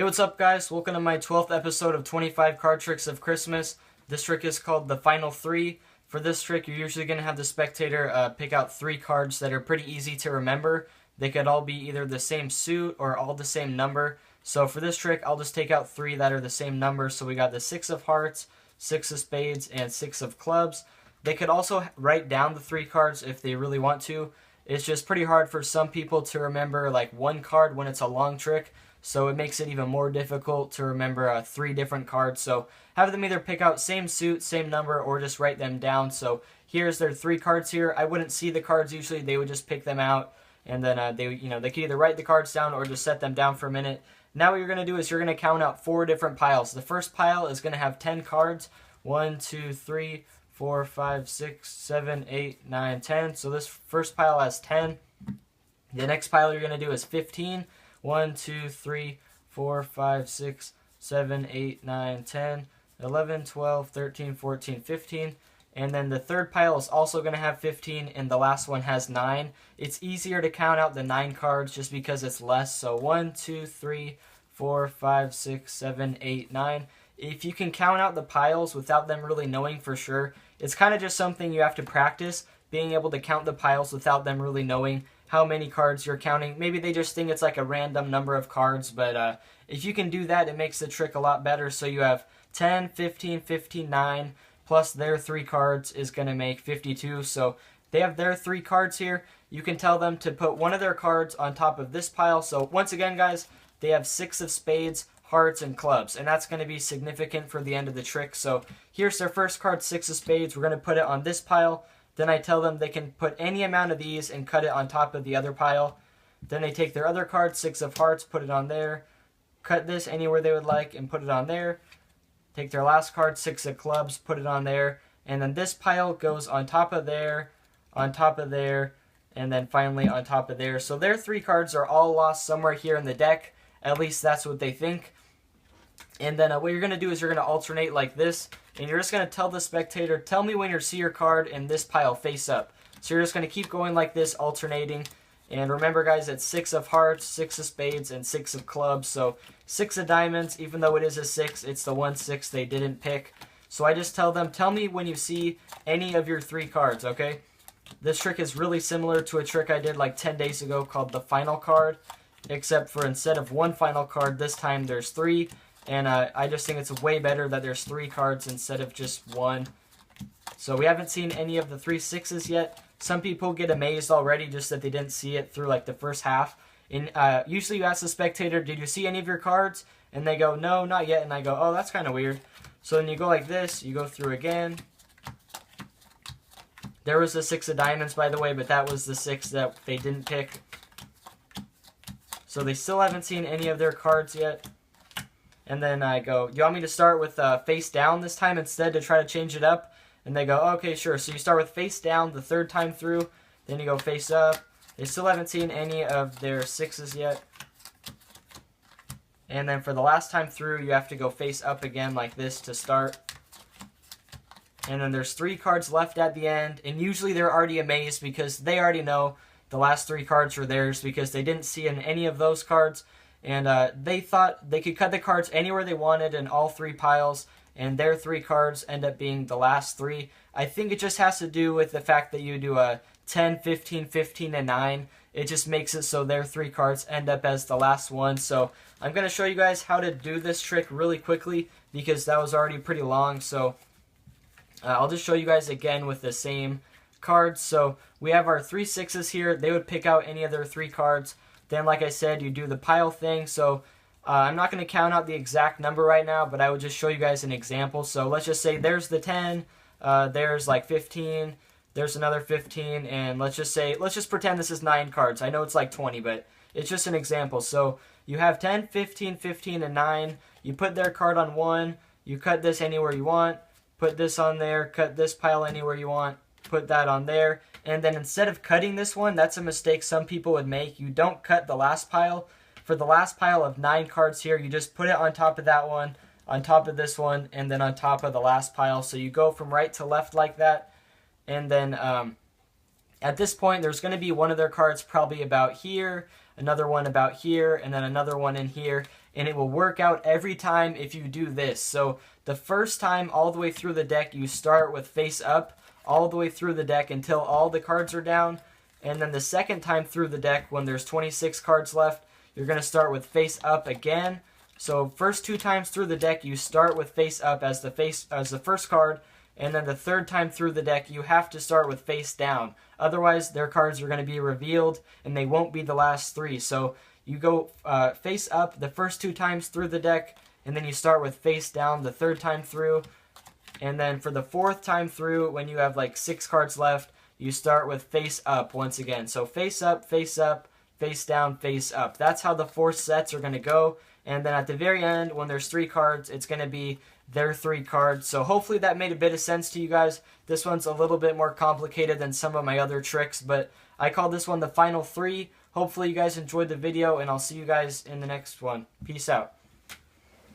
Hey, what's up guys? Welcome to my 12th episode of 25 card tricks of Christmas. This trick is called the final three. For this trick, you're usually going to have the spectator pick out three cards that are pretty easy to remember. They could all be either the same suit or all the same number. So for this trick, I'll just take out three that are the same number. So we got the 6 of hearts, 6 of spades, and 6 of clubs. They could also write down the three cards if they really want to. It's just pretty hard for some people to remember like one card when it's a long trick. So it makes it even more difficult to remember three different cards. So have them either pick out same suit, same number, or just write them down. So here's their three cards here. I wouldn't see the cards usually. They would just pick them out, and then they could either write the cards down or just set them down for a minute. Now what you're going to do is you're going to count out 4 different piles. The first pile is going to have 10 cards. 1, 2, 3, 4, 5, 6, 7, 8, 9, 10. So this first pile has 10. The next pile you're going to do is 15. 1, 2, 3, 4, 5, 6, 7, 8, 9, 10, 11, 12, 13, 14, 15. And then the third pile is also going to have 15, and the last one has 9. It's easier to count out the 9 cards just because it's less. So 1, 2, 3, 4, 5, 6, 7, 8, 9. If you can count out the piles without them really knowing for sure, it's kind of just something you have to practice, being able to count the piles without them really knowing how many cards you're counting. Maybe they just think it's like a random number of cards, but if you can do that, it makes the trick a lot better. So you have 10, 15, 15, 9, plus their 3 cards is going to make 52. So they have their 3 cards here. You can tell them to put one of their cards on top of this pile. So once again, guys, they have 6 of spades, hearts, and clubs, and that's going to be significant for the end of the trick. So here's their first card, 6 of spades. We're going to put it on this pile. Then I tell them they can put any amount of these and cut it on top of the other pile. Then they take their other card, 6 of hearts, put it on there. Cut this anywhere they would like and put it on there. Take their last card, 6 of clubs, put it on there. And then this pile goes on top of there, and then finally on top of there. So their 3 cards are all lost somewhere here in the deck. At least that's what they think. And then what you're going to do is you're going to alternate like this. And you're just going to tell the spectator, tell me when you see your card in this pile face up. So you're just going to keep going like this, alternating. And remember, guys, it's 6 of hearts, 6 of spades, and 6 of clubs. So 6 of diamonds, even though it is a 6, it's the 1 6 they didn't pick. So I just tell them, tell me when you see any of your 3 cards, okay? This trick is really similar to a trick I did like 10 days ago called the final card. Except for instead of 1 final card, this time there's 3. And I just think it's way better that there's 3 cards instead of just 1. So we haven't seen any of the 3 6s yet. Some people get amazed already just that they didn't see it through like the first half. And usually you ask the spectator, did you see any of your cards? And they go, no, not yet. And I go, oh, that's kind of weird. So then you go like this. You go through again. There was the 6 of diamonds, by the way, but that was the 6 that they didn't pick. So they still haven't seen any of their cards yet. And then I go, do you want me to start with face down this time instead to try to change it up? And they go, okay, sure. So you start with face down the 3rd time through. Then you go face up. They still haven't seen any of their 6s yet. And then for the last time through, you have to go face up again like this to start. And then there's 3 cards left at the end. And usually they're already amazed because they already know the last 3 cards are theirs because they didn't see in any of those cards. And they thought they could cut the cards anywhere they wanted in all 3 piles, and their 3 cards end up being the last 3. I think it just has to do with the fact that you do a 10, 15, 15, and 9. It just makes it so their 3 cards end up as the last one. So I'm going to show you guys how to do this trick really quickly because that was already pretty long. So I'll just show you guys again with the same cards. So we have our 3 6s here. They would pick out any of their 3 cards. Then, like I said, you do the pile thing. So I'm not going to count out the exact number right now, but I would just show you guys an example. So let's just say there's the 10, there's like 15, there's another 15, and let's just pretend this is 9 cards. I know it's like 20, but it's just an example. So you have 10, 15, 15, and 9. You put their card on 1. You cut this anywhere you want. Put this on there. Cut this pile anywhere you want. Put that on there. And then instead of cutting this one, that's a mistake some people would make. You don't cut the last pile. For the last pile of 9 cards here, you just put it on top of that one, on top of this one, and then on top of the last pile. So you go from right to left like that. And then at this point, there's going to be one of their cards probably about here, another one about here, and then another one in here. and it will work out every time if you do this. So the first time all the way through the deck, you start with face up all the way through the deck until all the cards are down. And then the second time through the deck, when there's 26 cards left, you're going to start with face up again. So first 2 times through the deck, you start with face up as the first card, and then the third time through the deck, you have to start with face down. Otherwise, their cards are going to be revealed, and they won't be the last 3. So you go face up the first 2 times through the deck, and then you start with face down the third time through. And then for the 4th time through, when you have like 6 cards left, you start with face up once again. So face up, face down, face up. That's how the 4 sets are going to go. And then at the very end, when there's 3 cards, it's going to be their 3 cards. So hopefully that made a bit of sense to you guys. This one's a little bit more complicated than some of my other tricks, but I call this one the final 3. Hopefully you guys enjoyed the video, and I'll see you guys in the next one. Peace out.